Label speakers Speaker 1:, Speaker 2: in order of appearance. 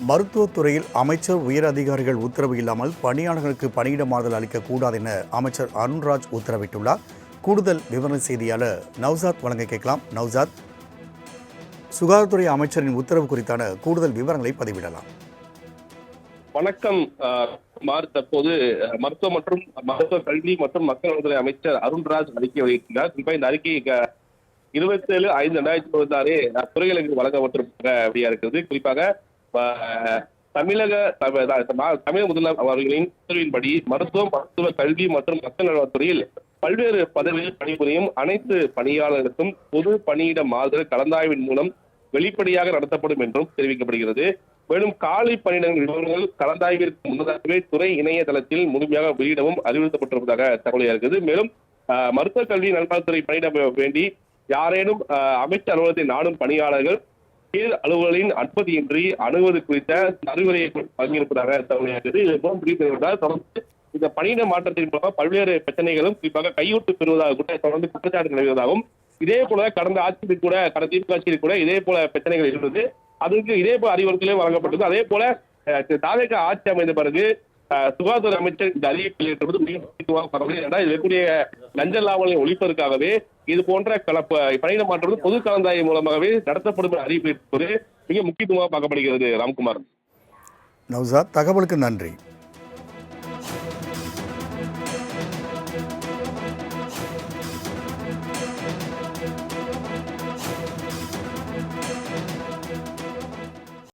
Speaker 1: மருத்துவத்துறையில் அமைச்சர் உயர் அதிகாரிகள் உத்தரவு இல்லாமல் பணியாளர்களுக்கு பணியிட மாறுதல் அளிக்கக்கூடாது என அமைச்சர் அருண்ராஜ் உத்தரவிட்டுள்ளார். கூடுதல் விவரண செய்தியாளர் நவ்சாத் வழங்க கேட்கலாம். நவ்சாத், சுகாதாரத்துறை அமைச்சரின் உத்தரவு குறித்தான கூடுதல் விவரங்களை பதிவிடலாம்.
Speaker 2: வணக்கம். தற்போது மருத்துவ மற்றும் மருத்துவ கல்வி மற்றும் மக்கள் நலத்துறை அமைச்சர் அருண்ராஜ் அறிக்கை வெளியிட்டுள்ளார். குறிப்பாக இந்த அறிக்கை 27/5/2026 துறைகளுக்கு வழங்கப்பட்டிருக்க அப்படியா இருக்கிறது. குறிப்பாக தமிழக முதல்வர் அவர்களின் உத்தரவின்படி மருத்துவ கல்வி மற்றும் மக்கள் நலத்துறையில் பல்வேறு பதவிகளில் பணிபுரியும் அனைத்து பணியாளர்களுக்கும் பொது பணியிட மாறுதல் கலந்தாய்வின் மூலம் வெளிப்படையாக நடத்தப்படும் என்றும் தெரிவிக்கப்படுகிறது. மேலும் காலி பணியிடங்கள் விவரங்கள் கலந்தாய்விற்கு முன்னதாகவே துறை இணையதளத்தில் முழுமையாக வெளியிடவும் அறிவுறுத்தப்பட்டிருப்பதாக தகவல் இருக்குது. மேலும் மருத்துவ கல்வி நல்வாழ்வுத்துறை பணியிட வேண்டி யாரேனும் அமைச்சர் அலுவலகத்தை நாடும் பணியாளர்கள் கீழ் அலுவலர்களின் அனுமதியின்றி அணுகுவது குறித்த அறிவுரையை வழங்கியிருப்பதாக தகவலாகிறது. தொடர்ந்து இந்த பணியிட மாற்றத்தின் மூலமாக பல்வேறு பிரச்சனைகளும் குறிப்பாக கையூட்டு பெறுவதாக கூட தொடர்ந்து குற்றச்சாட்டு நிலவுவதாகவும், இதே போல கடந்த ஆட்சியில் கூட திமுக ஆட்சியில் கூட இதே போல பிரச்சனைகள் இருந்தது. அதற்கு இதே போல அறிவுறுத்தலே வழங்கப்பட்டது. அதே போல தாவேக ஆட்சி அமைந்த பிறகு சுகாதார அமைச்சர் இந்த அறிவிப்பு வெளியிட்டிருப்பது மிக முக்கியத்துவமாக பரவாயில்லை. இருக்கக்கூடிய லஞ்ச லாபங்களை ஒழிப்பதற்காகவே இது போன்ற பணியிட மாற்றம் பொது கலந்தாய்வு மூலமாகவே நடத்தப்படும் அறிவிப்பு இருப்பது மிக முக்கியத்துவமாக பார்க்கப்படுகிறது. ராம்குமார்.
Speaker 1: நவ்சாத், தகவலுக்கு நன்றி.